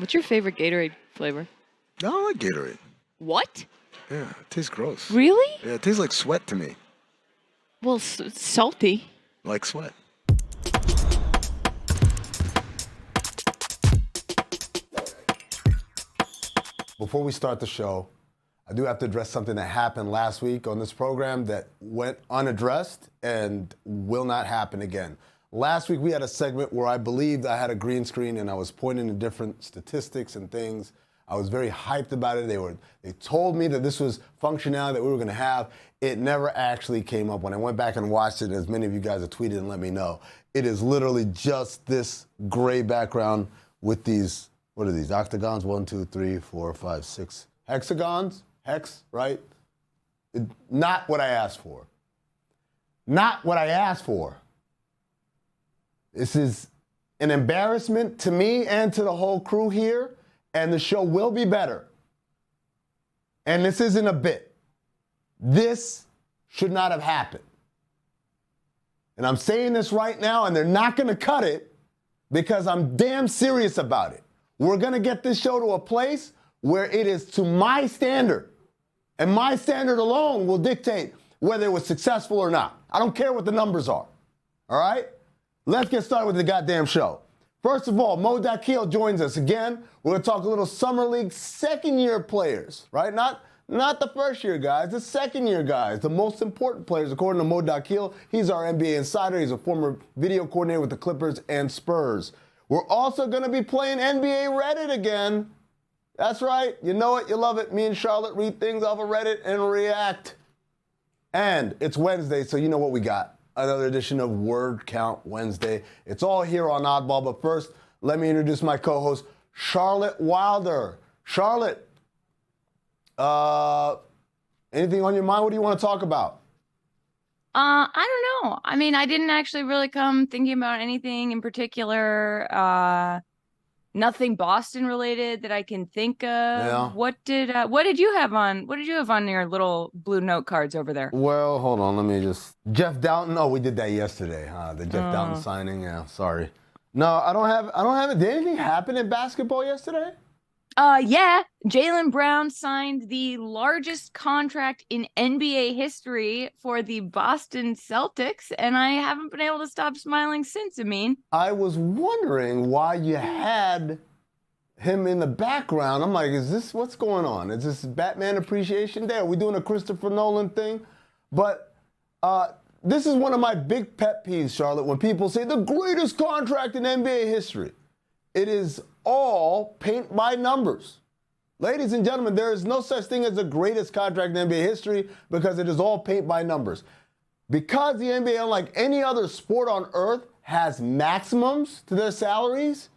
What's your favorite Gatorade flavor? I don't like Gatorade. What? Yeah, it tastes gross. Really? Yeah, it tastes like sweat to me. Well, it's salty. Like sweat. Before we start the show, I do have to address something that happened last week on this program that went unaddressed and will not happen again. Last week, we had a segment where I believed I had a green screen and I was pointing to different statistics and things. I was very hyped about it. They told me that this was functionality that we were going to have. It never actually came up. When I went back and watched it, as many of you guys have tweeted and let me know, it is literally just this gray background with these, what are these, octagons? 1, 2, 3, 4, 5, 6 hexagons? Hex, right? Not what I asked for. Not what I asked for. This is an embarrassment to me and to the whole crew here, and the show will be better. And this isn't a bit. This should not have happened. And I'm saying this right now, and they're not going to cut it because I'm damn serious about it. We're going to get this show to a place where it is to my standard. And my standard alone will dictate whether it was successful or not. I don't care what the numbers are. All right? Let's get started with the goddamn show. First of all, Mo Dakhil joins us again. We're going to talk a little Summer League second-year players, right? Not the first-year guys, the second-year guys, the most important players, according to Mo Dakhil. He's our NBA insider. He's a former video coordinator with the Clippers and Spurs. We're also going to be playing NBA Reddit again. That's right. You know it. You love it. Me and Charlotte read things off of Reddit and react. And it's Wednesday, so you know what we got. Another edition of Word Count Wednesday. It's all here on Oddball, but first, let me introduce my co-host, Charlotte Wilder. Charlotte, anything on your mind? What do you want to talk about? I don't know. I mean, I didn't actually really come thinking about anything in particular. Nothing Boston related that I can think of. Yeah. What did you have on? What did you have on your little blue note cards over there? Well, hold on. Let me just... Jeff Doughton. Oh, we did that yesterday, huh? The Jeff Doughton signing. Yeah, sorry. No, I don't have it. Did anything happen in basketball yesterday? Yeah. Jaylen Brown signed the largest contract in NBA history for the Boston Celtics, and I haven't been able to stop smiling since, Amin. I was wondering why you had him in the background. I'm like, what's going on? Is this Batman Appreciation Day? Are we doing a Christopher Nolan thing? But this is one of my big pet peeves, Charlotte, when people say the greatest contract in NBA history. It is all paint by numbers. Ladies and gentlemen, there is no such thing as the greatest contract in NBA history because it is all paint by numbers. Because the NBA, unlike any other sport on earth, has maximums to their salaries,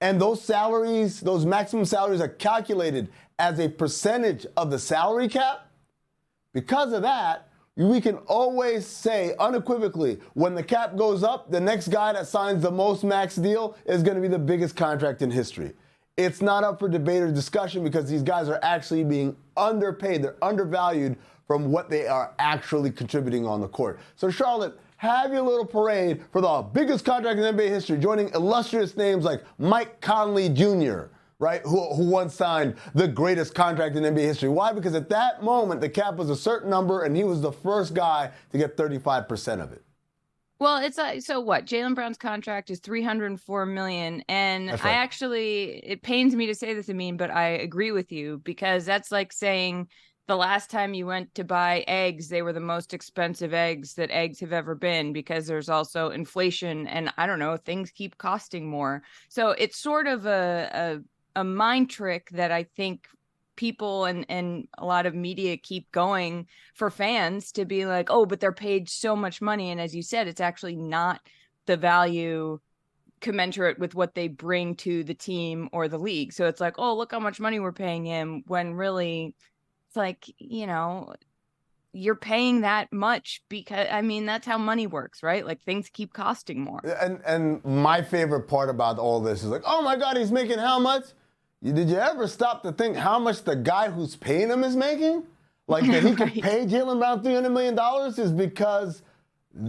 and those salaries, those maximum salaries are calculated as a percentage of the salary cap. Because of that, we can always say unequivocally, when the cap goes up, the next guy that signs the most max deal is going to be the biggest contract in history. It's not up for debate or discussion because these guys are actually being underpaid. They're undervalued from what they are actually contributing on the court. So Charlotte, have your little parade for the biggest contract in NBA history, joining illustrious names like Mike Conley Jr., right, who once signed the greatest contract in NBA history. Why? Because at that moment, the cap was a certain number, and he was the first guy to get 35% of it. Well, it's so what? Jaylen Brown's contract is $304 million, and That's right. it pains me to say this, Amin, but I agree with you because that's like saying the last time you went to buy eggs, they were the most expensive eggs that eggs have ever been because there's also inflation, and I don't know, things keep costing more. So it's sort of a mind trick that I think people and a lot of media keep going for fans to be like, oh, but they're paid so much money. And as you said, it's actually not the value commensurate with what they bring to the team or the league. So it's like, oh, look how much money we're paying him, when really it's like, you know, you're paying that much because, I mean, that's how money works, right? Like things keep costing more. And my favorite part about all this is like, oh my God, he's making how much? Did you ever stop to think how much the guy who's paying him is making? Like that he could pay Jaylen Brown $300 million is because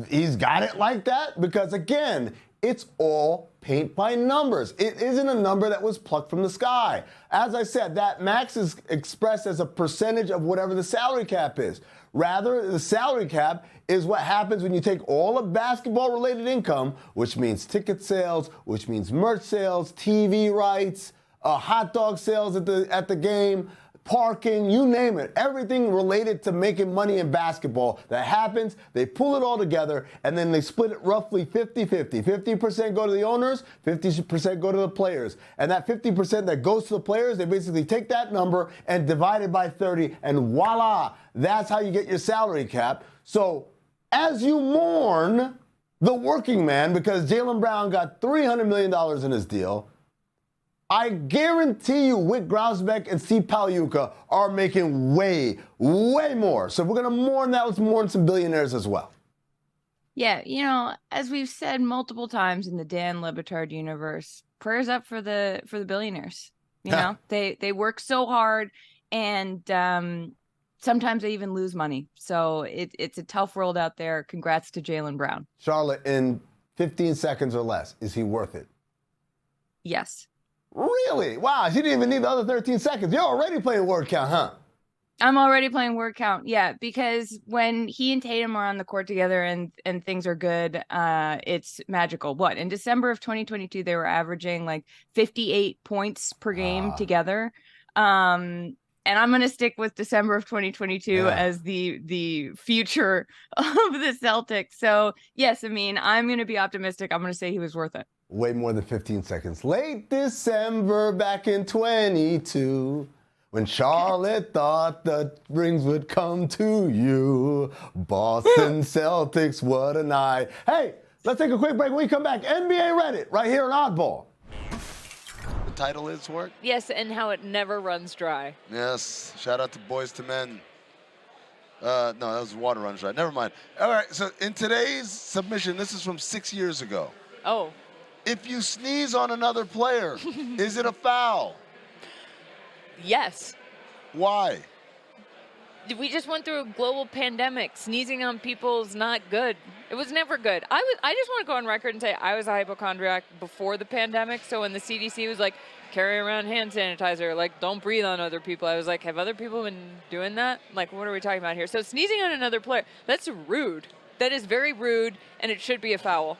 he's got it like that? Because again, It's all paint by numbers. It isn't a number that was plucked from the sky. As I said, that max is expressed as a percentage of whatever the salary cap is. Rather, the salary cap is what happens when you take all of basketball-related income, which means ticket sales, which means merch sales, TV rights, hot dog sales at the game, parking, you name it. Everything related to making money in basketball that happens, they pull it all together, and then they split it roughly 50-50. 50% go to the owners, 50% go to the players. And that 50% that goes to the players, they basically take that number and divide it by 30, and voila, that's how you get your salary cap. So as you mourn the working man, because Jaylen Brown got $300 million in his deal, I guarantee you Wick Grousbeck and Steve Pagliuca are making way, way more. So if we're going to mourn that, let's mourn some billionaires as well. Yeah, you know, as we've said multiple times in the Dan Le Batard universe, prayers up for the billionaires. You know, they work so hard, and sometimes they even lose money. So it's a tough world out there. Congrats to Jaylen Brown. Charlotte, in 15 seconds or less, is he worth it? Yes. Really? Wow, she didn't even need the other 13 seconds. You're already playing word count, huh? I'm already playing word count, yeah, because when he and Tatum are on the court together and things are good, it's magical. What, in December of 2022, they were averaging like 58 points per game together. And I'm going to stick with December of 2022 as the future of the Celtics. So, yes, I mean, I'm going to be optimistic. I'm going to say he was worth it. Way more than 15 seconds. Late December back in 22, when Charlotte thought the rings would come to you. Boston Celtics, what a night. Hey, let's take a quick break. When we come back, NBA Reddit right here on Oddball. The title is work? Yes, and how it never runs dry. Yes. Shout out to Boys to Men. No, that was Water Runs Dry. Never mind. All right, so in today's submission, this is from 6 years ago. Oh. If you sneeze on another player, is it a foul? Yes. Why? We just went through a global pandemic. Sneezing on people is not good. It was never good. I just want to go on record and say I was a hypochondriac before the pandemic. So when the CDC was like, carry around hand sanitizer, like don't breathe on other people, I was like, have other people been doing that? Like, what are we talking about here? So sneezing on another player, that's rude. That is very rude, and it should be a foul.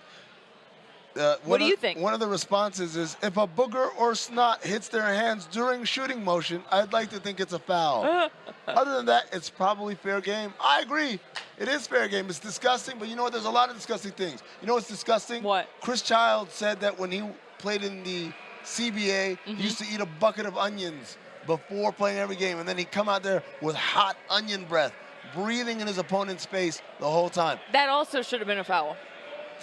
What do you think? One of the responses is, if a booger or snot hits their hands during shooting motion, I'd like to think it's a foul. Other than that, it's probably fair game. I agree. It is fair game. It's disgusting, but you know what? There's a lot of disgusting things. You know what's disgusting? What? Chris Child said that when he played in the CBA, he used to eat a bucket of onions before playing every game, and then he'd come out there with hot onion breath, breathing in his opponent's face the whole time. That also should have been a foul.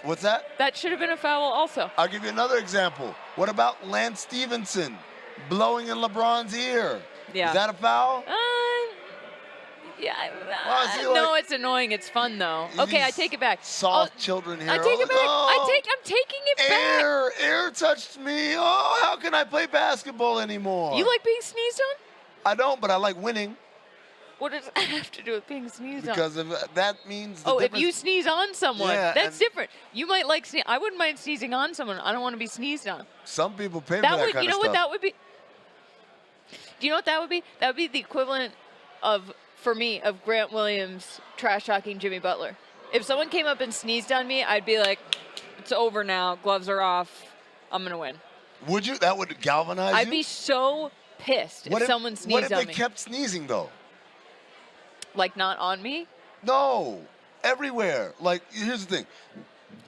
What's that? That should have been a foul also. I'll give you another example. What about Lance Stevenson blowing in LeBron's ear? Yeah. Is that a foul? Yeah. Well, no, it's annoying. It's fun though. Okay, I take it back. Soft children here. I take it back. Oh, I'm taking it back. Air touched me. Oh, how can I play basketball anymore? You like being sneezed on? I don't, but I like winning. What does that have to do with being sneezed on? Because that means if you sneeze on someone, that's different. You might like sneeze. I wouldn't mind sneezing on someone. I don't want to be sneezed on. Some people pay for that kind of stuff. You know what that would be? Do you know what that would be? That would be the equivalent of, for me, of Grant Williams trash-talking Jimmy Butler. If someone came up and sneezed on me, I'd be like, it's over now. Gloves are off. I'm going to win. Would you? That would galvanize you? I'd be so pissed if someone sneezed on me. What if they kept sneezing, though? Like not on me? No, everywhere. Like, here's the thing.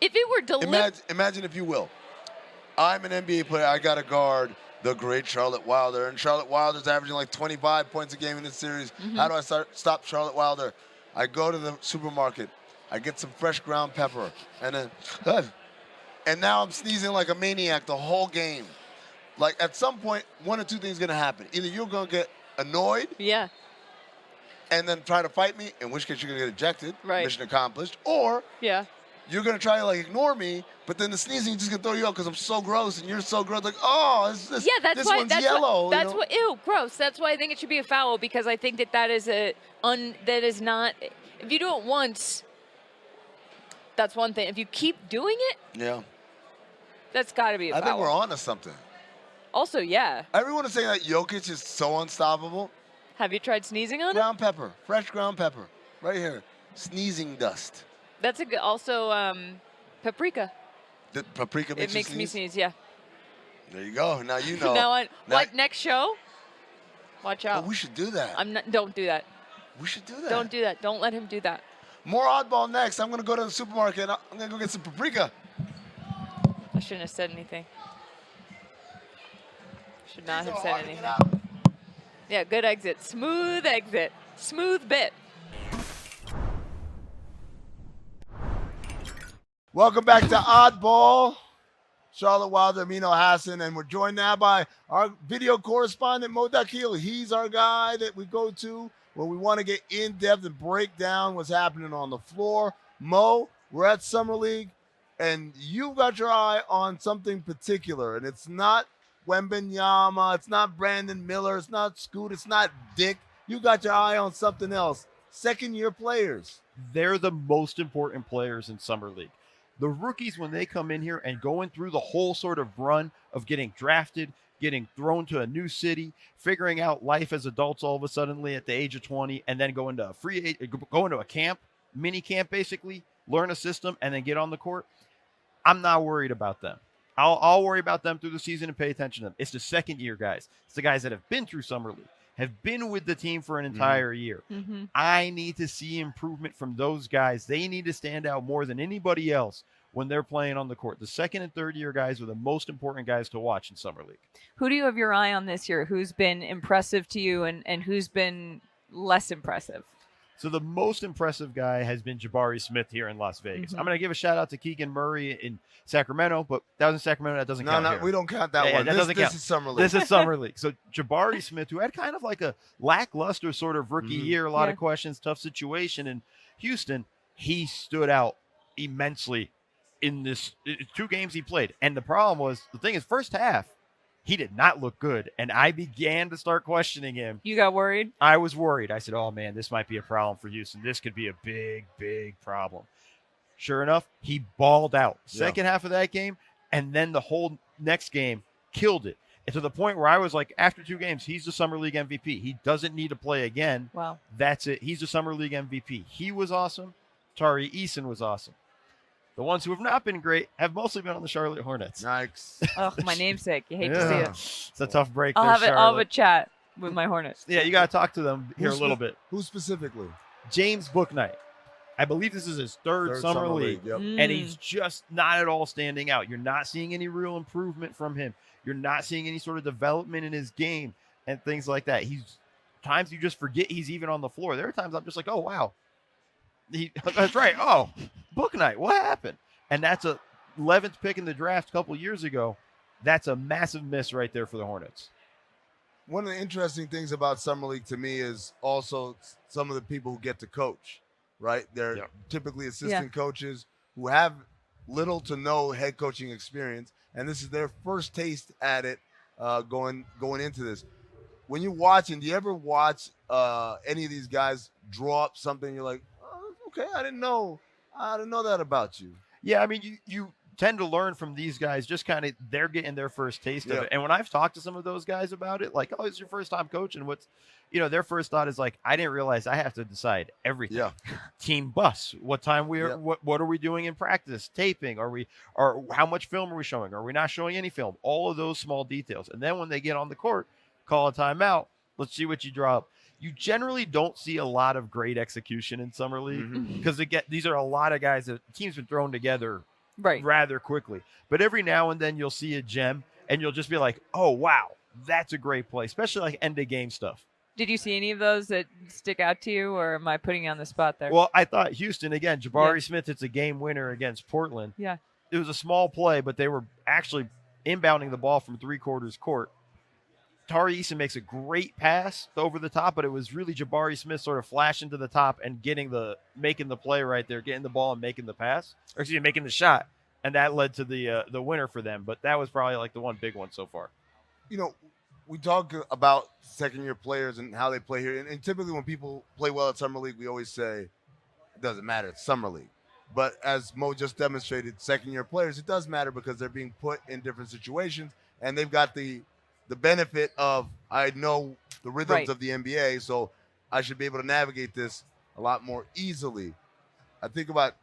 If it were deliberate. Imagine, if you will, I'm an NBA player. I got to guard the great Charlotte Wilder. And Charlotte Wilder's averaging like 25 points a game in this series. How do I stop Charlotte Wilder? I go to the supermarket. I get some fresh ground pepper. And then, and now I'm sneezing like a maniac the whole game. Like, at some point, one or two things are going to happen. Either you're going to get annoyed. Yeah. And then try to fight me, in which case you're going to get ejected, mission accomplished, or you're going to try to, like, ignore me, but then the sneezing is just going to throw you out because I'm so gross and you're so gross. Like, oh, this one's yellow. That's what, ew, gross. That's why I think it should be a foul, because I think that is not, if you do it once, that's one thing. If you keep doing it, That's got to be a I foul. think we're on to something. Also, yeah. Everyone is saying that Jokic is so unstoppable. Have you tried sneezing on it? Ground pepper, fresh ground pepper, right here. Sneezing dust. That's a good. Also, paprika. The paprika makes It makes you me sneeze? sneeze. Yeah. There you go. Now you know. Now, Now- like next show. Watch Oh, out. we should do that. I'm not. Don't do that. We should do that. Don't do that. Don't let him do that. More Oddball next. I'm going to go to the supermarket. I'm going to go get some paprika. I shouldn't have said anything. Should not have So said hard to get anything. out. Yeah, good exit. Smooth exit. Smooth bit. Welcome back to Oddball. Charlotte Wilder, Amin Elhassan, and we're joined now by our video correspondent, Mo Dakhil. He's our guy that we go to when we want to get in-depth and break down what's happening on the floor. Mo, we're at Summer League, and you've got your eye on something particular, and it's not Wembanyama, it's not Brandon Miller, it's not Scoot, it's not Dick. You got your eye on something else. Second-year players. They're the most important players in Summer League. The rookies, when they come in here and going through the whole sort of run of getting drafted, getting thrown to a new city, figuring out life as adults all of a sudden at the age of 20, and then go into a camp, mini camp basically, learn a system, and then get on the court. I'm not worried about them. I'll worry about them through the season and pay attention to them. It's the second year guys. It's the guys that have been through Summer League, have been with the team for an entire year. Mm-hmm. I need to see improvement from those guys. They need to stand out more than anybody else when they're playing on the court. The second and third year guys are the most important guys to watch in Summer League. Who do you have your eye on this year? Who's been impressive to you and who's been less impressive? So the most impressive guy has been Jabari Smith here in Las Vegas. I'm going to give a shout out to Keegan Murray in Sacramento, but that was in Sacramento. That doesn't count here. We don't count that one. That doesn't count. This is Summer League. This is Summer League. So Jabari Smith, who had kind of like a lackluster sort of rookie year, a lot of questions, tough situation in Houston, he stood out immensely in this 2 games he played. And the problem was, the thing is, first half, he did not look good, and I began to start questioning him. You got worried? I was worried. I said, oh, man, this might be a problem for Houston. This could be a big, big problem. Sure enough, he balled out. Second half of that game, and then the whole next game killed it. And to the point where I was like, after 2 games, he's the Summer League MVP. He doesn't need to play again. Wow. That's it. He's the Summer League MVP. He was awesome. Tari Eason was awesome. The ones who have not been great have mostly been on the Charlotte Hornets. Nice. Oh, my namesake. You hate to see it. It's a tough break I'll there, have Charlotte. a chat with my Hornets. Yeah, you got to talk to them here a little bit. Who specifically? James Bouknight. I believe this is his third Summer League. Yep. And he's just not at all standing out. You're not seeing any real improvement from him. You're not seeing any sort of development in his game and things like that. Times you just forget he's even on the floor. There are times I'm just like, oh, wow. That's right. Oh, Bouknight, what happened? And that's a 11th pick in the draft a couple years ago. That's a massive miss right there for the Hornets. One of the interesting things about Summer League to me is also some of the people who get to coach, right? They're typically assistant coaches who have little to no head coaching experience, and this is their first taste at it going into this. When you're watching, do you ever watch any of these guys draw up something you're like, oh, okay, I didn't know that about you? Yeah, I mean, you tend to learn from these guys, just kind of they're getting their first taste of it. And when I've talked to some of those guys about it, like, oh, it's your first time coaching. What's, their first thought is like, I didn't realize I have to decide everything. Yeah. Team bus, what time what are we doing in practice, taping? Or how much film are we showing? Are we not showing any film? All of those small details. And then when they get on the court, call a timeout. Let's see what you draw up. You generally don't see a lot of great execution in Summer League because these are a lot of guys that teams been thrown together rather quickly. But every now and then you'll see a gem and you'll just be like, oh, wow, that's a great play, especially like end of game stuff. Did you see any of those that stick out to you, or am I putting you on the spot there? Well, I thought Houston, again, Jabari Smith, it's a game winner against Portland. Yeah. It was a small play, but they were actually inbounding the ball from 3/4 court. Tari Eason makes a great pass over the top, but it was really Jabari Smith sort of flashing to the top and making the play right there, getting the ball and making the pass, or excuse me, making the shot, and that led to the winner for them. But that was probably like the one big one so far. We talk about second-year players and how they play here, and typically when people play well at Summer League, we always say it doesn't matter, it's Summer League. But as Mo just demonstrated, second-year players, it does matter because they're being put in different situations, and they've got the benefit of, I know the rhythms of the NBA, so I should be able to navigate this a lot more easily. I think about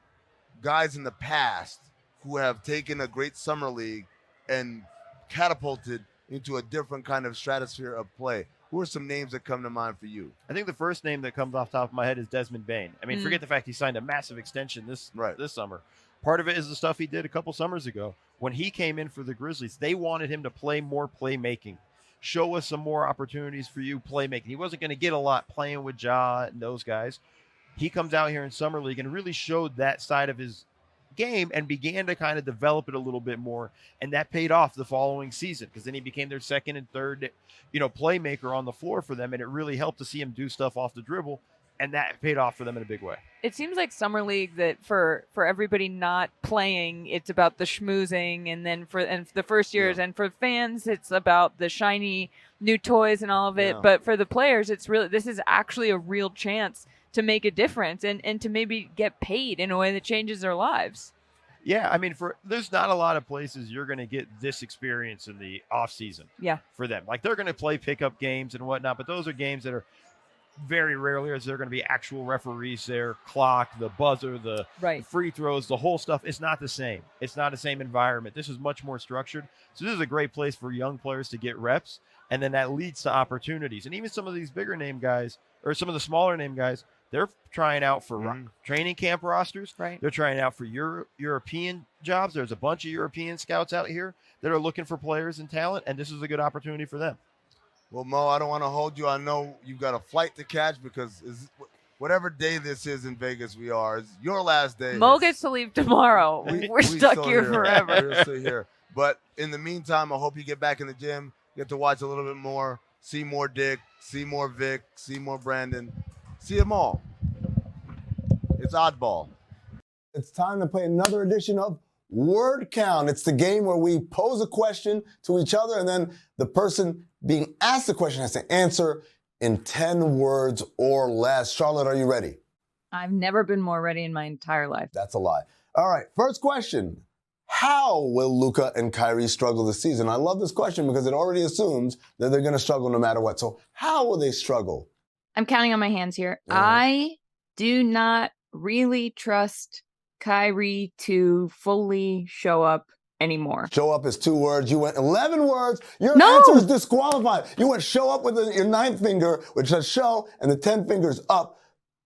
guys in the past who have taken a great summer league and catapulted into a different kind of stratosphere of play. Who are some names that come to mind for you? I think the first name that comes off the top of my head is Desmond Bane. I mean, forget the fact he signed a massive extension this summer. Part of it is the stuff he did a couple summers ago. When he came in for the Grizzlies, they wanted him to play more playmaking. Show us some more opportunities for you playmaking. He wasn't going to get a lot playing with Ja and those guys. He comes out here in Summer League and really showed that side of his game and began to kind of develop it a little bit more, and that paid off the following season because then he became their second and third playmaker on the floor for them, and it really helped to see him do stuff off the dribble, and that paid off for them in a big way. It seems like Summer League that for everybody not playing, it's about the schmoozing, and then for the first years, and for fans it's about the shiny new toys and all of it, but for the players this is actually a real chance to make a difference and to maybe get paid in a way that changes their lives. Yeah, I mean, there's not a lot of places you're going to get this experience in the off season. Yeah, for them, like they're going to play pickup games and whatnot, but those are games that are very rarely is there going to be actual referees there, clock, the buzzer, the free throws, the whole stuff. It's not the same. It's not the same environment. This is much more structured. So this is a great place for young players to get reps, and then that leads to opportunities. And even some of these bigger name guys or some of the smaller name guys, they're trying out for training camp rosters. They're trying out for European jobs. There's a bunch of European scouts out here that are looking for players and talent, and this is a good opportunity for them. Well, Mo, I don't want to hold you. I know you've got a flight to catch because whatever day this is in Vegas we are, it's your last day. Mo gets to leave tomorrow. We're stuck here forever. We're still here. But in the meantime, I hope you get back in the gym, get to watch a little bit more, see more Dick, see more Vic, see more Brandon. See them all. It's Oddball. It's time to play another edition of Word Count. It's the game where we pose a question to each other, and then the person being asked the question has to answer in 10 words or less. Charlotte, are you ready? I've never been more ready in my entire life. That's a lie. All right, first question. How will Luka and Kyrie struggle this season? I love this question because it already assumes that they're going to struggle no matter what. So how will they struggle? I'm counting on my hands here. I do not really trust Kyrie to fully show up anymore. Show up is 2 words. You went 11 words. Your answer is disqualified. You went show up with your 9th finger, which says show, and the 10 fingers up.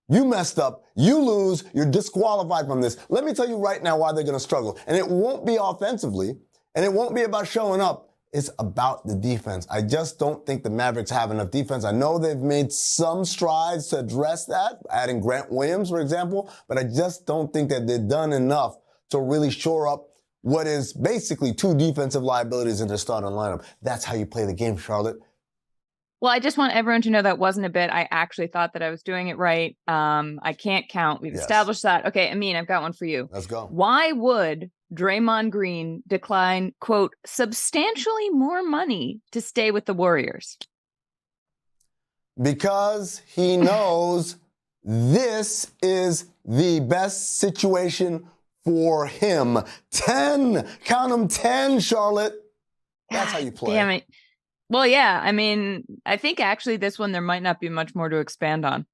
You messed up. You lose. You're disqualified from this. Let me tell you right now why they're going to struggle. And it won't be offensively, and it won't be about showing up. It's about the defense. I just don't think the Mavericks have enough defense. I know they've made some strides to address that, adding Grant Williams, for example, but I just don't think that they've done enough to really shore up what is basically 2 defensive liabilities in their starting lineup. That's how you play the game, Charlotte. Well, I just want everyone to know that wasn't a bit. I actually thought that I was doing it right. I can't count. We've established that. Okay, Amin, I've got one for you. Let's go. Why would Draymond Green decline, quote, substantially more money to stay with the Warriors? Because he knows this is the best situation for him. 10. Count them 10, Charlotte. That's how you play. Damn it. Well, yeah. I mean, I think actually this one, there might not be much more to expand on.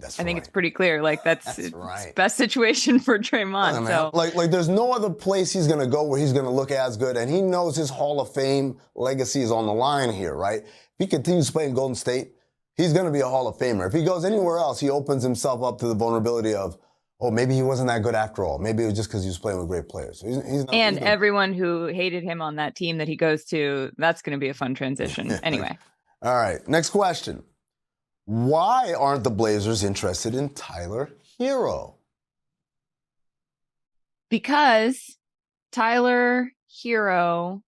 I think it's pretty clear. Like that's best situation for Draymond. So like there's no other place he's going to go where he's going to look as good. And he knows his Hall of Fame legacy is on the line here, right? If he continues playing Golden State, he's going to be a Hall of Famer. If he goes anywhere else, he opens himself up to the vulnerability of, oh, maybe he wasn't that good after all. Maybe it was just because he was playing with great players. So everyone who hated him on that team that he goes to, that's going to be a fun transition. Anyway. All right. Next question. Why aren't the Blazers interested in Tyler Hero? Because Tyler Hero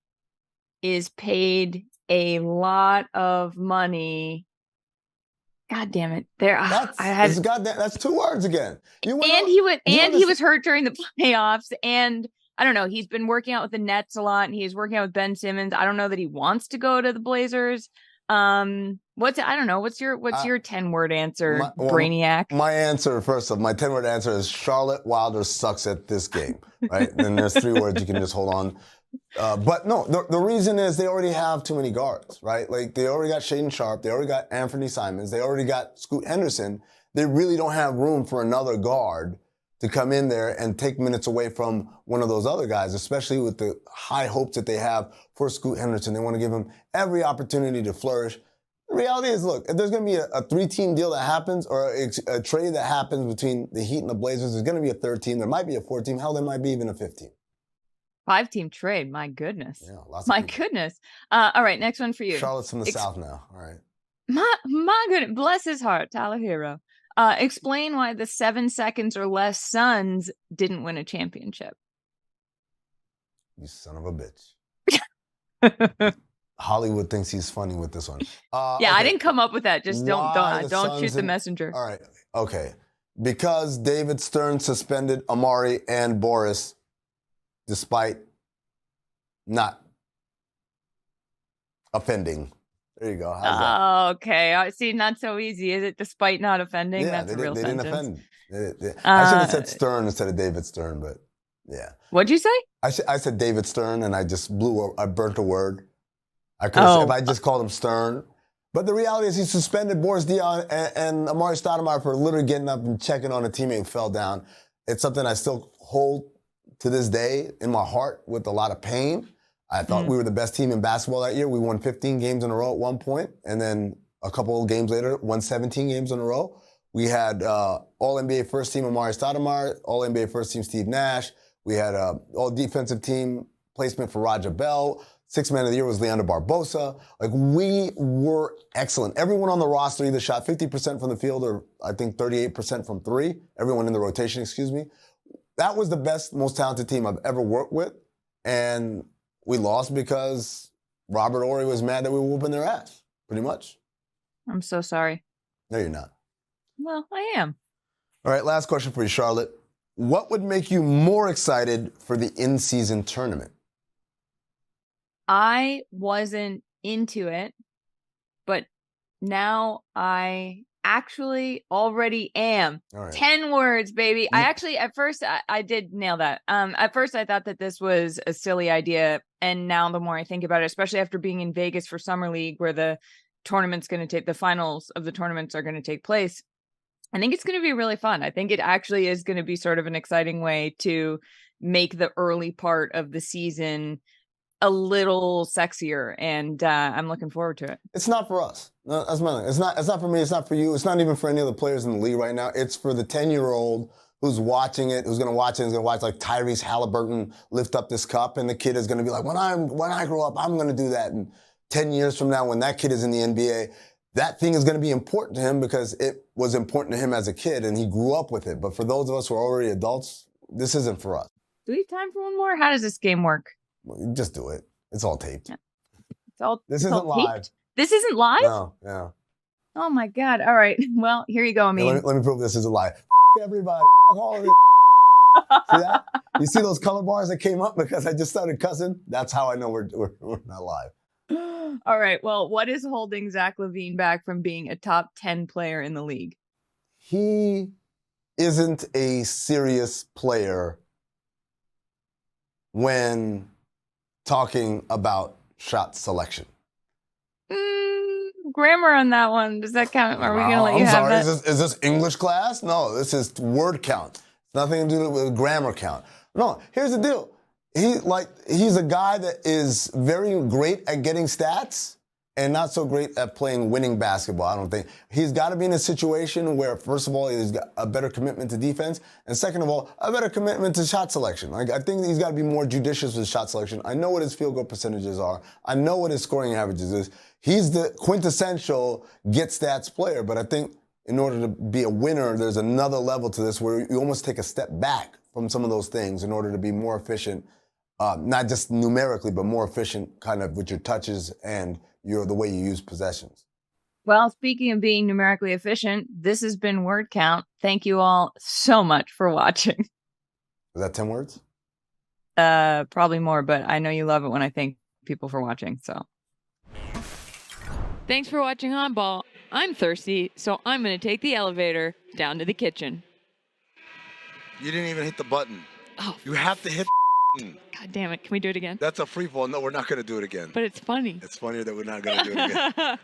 is paid a lot of money. God damn it! That's 2 words again. He was hurt during the playoffs, and I don't know. He's been working out with the Nets a lot, and he's working out with Ben Simmons. I don't know that he wants to go to the Blazers. I don't know. What's your 10-word answer, Brainiac? My answer, first off, my 10-word answer is Charlotte Wilder sucks at this game, right? Then there's 3 words you can just hold on. But no, the reason is they already have too many guards, right? Like, they already got Shaedon Sharpe, they already got Anthony Simons, they already got Scoot Henderson. They really don't have room for another guard to come in there and take minutes away from one of those other guys, especially with the high hopes that they have for Scoot Henderson. They want to give him every opportunity to flourish. The reality is, look, if there's going to be a 3-team deal that happens or a trade that happens between the Heat and the Blazers, there's going to be a 3rd team. There might be a 4th team. Hell, there might be even a 5th team. 5-team trade. My goodness. Yeah, lots My of people. goodness. All right, next one for you. Charlotte's from the South now. All right. My goodness. Bless his heart, Tyler Hero. Explain why the 7 seconds or less Suns didn't win a championship. You son of a bitch. Hollywood thinks he's funny with this one. Yeah, okay. I didn't come up with that. Just don't shoot the Suns messenger. All right. Okay. Because David Stern suspended Amari and Boris despite not offending. There you go. How's that? Okay. I see. Not so easy, is it? Despite not offending, Yeah, that's a real sentence. Didn't offend. I should have said Stern instead of David Stern, but yeah. What'd you say? I said David Stern, and I just I burnt a word. I could have if I just called him Stern. But the reality is he suspended Boris Diaw and Amari Stoudemire for literally getting up and checking on a teammate who fell down. It's something I still hold to this day in my heart with a lot of pain. I thought we were the best team in basketball that year. We won 15 games in a row at one point, and then a couple of games later, won 17 games in a row. We had All-NBA first team Amari Stoudemire, All-NBA first team Steve Nash. We had all-defensive team placement for Raja Bell. 6th man of the year was Leandro Barbosa. Like, we were excellent. Everyone on the roster either shot 50% from the field or I think 38% from 3. Everyone in the rotation, excuse me. That was the best, most talented team I've ever worked with. And we lost because Robert Horry was mad that we were whooping their ass, pretty much. I'm so sorry. No, you're not. Well, I am. All right, last question for you, Charlotte. What would make you more excited for the in-season tournament? I wasn't into it, but now I actually already am. All right. 10 words, baby. I actually, at first, I did nail that. At first, I thought that this was a silly idea. And now the more I think about it, especially after being in Vegas for Summer League, where the finals of the tournaments are going to take place, I think it's going to be really fun. I think it actually is going to be sort of an exciting way to make the early part of the season a little sexier, and I'm looking forward to it. It's not for us. No, that's my thing. It's not for me. It's not for you. It's not even for any of the players in the league right now. It's for the 10-year-old who's watching it, who's going to watch it, who's going to watch like Tyrese Halliburton lift up this cup, and the kid is going to be like, when I grow up, I'm going to do that. And 10 years from now, when that kid is in the NBA, that thing is going to be important to him because it was important to him as a kid, and he grew up with it. But for those of us who are already adults, this isn't for us. Do we have time for one more? How does this game work? Just do it. It's all taped. Yeah. This isn't live. This isn't live? No, yeah. Oh my God. All right. Well, here you go, Amin. Yeah, let me prove this isn't live. Everybody. All of it. See that? You see those color bars that came up because I just started cussing? That's how I know we're not live. All right. Well, what is holding Zach LaVine back from being a top 10 player in the league? He isn't a serious player when talking about shot selection. Grammar on that one. Does that count? Are we going to let you have that? Is this English class? No, this is word count. It's nothing to do with grammar count. No, here's the deal. He's a guy that is very great at getting stats and not so great at playing winning basketball, I don't think. He's got to be in a situation where, first of all, he's got a better commitment to defense, and second of all, a better commitment to shot selection. Like, I think he's got to be more judicious with shot selection. I know what his field goal percentages are. I know what his scoring averages is. He's the quintessential get stats player, but I think in order to be a winner, there's another level to this where you almost take a step back from some of those things in order to be more efficient, not just numerically, but more efficient kind of with your touches and the way you use possessions. Well, speaking of being numerically efficient, this has been Word Count. Thank you all so much for watching. Was that 10 words? Probably more, but I know you love it when I thank people for watching, so. Thanks for watching Oddball. I'm thirsty, so I'm going to take the elevator down to the kitchen. You didn't even hit the button. Oh, You have to hit the button. God damn it. Can we do it again? That's a free fall. No, we're not going to do it again. But it's funny. It's funnier that we're not going to do it again.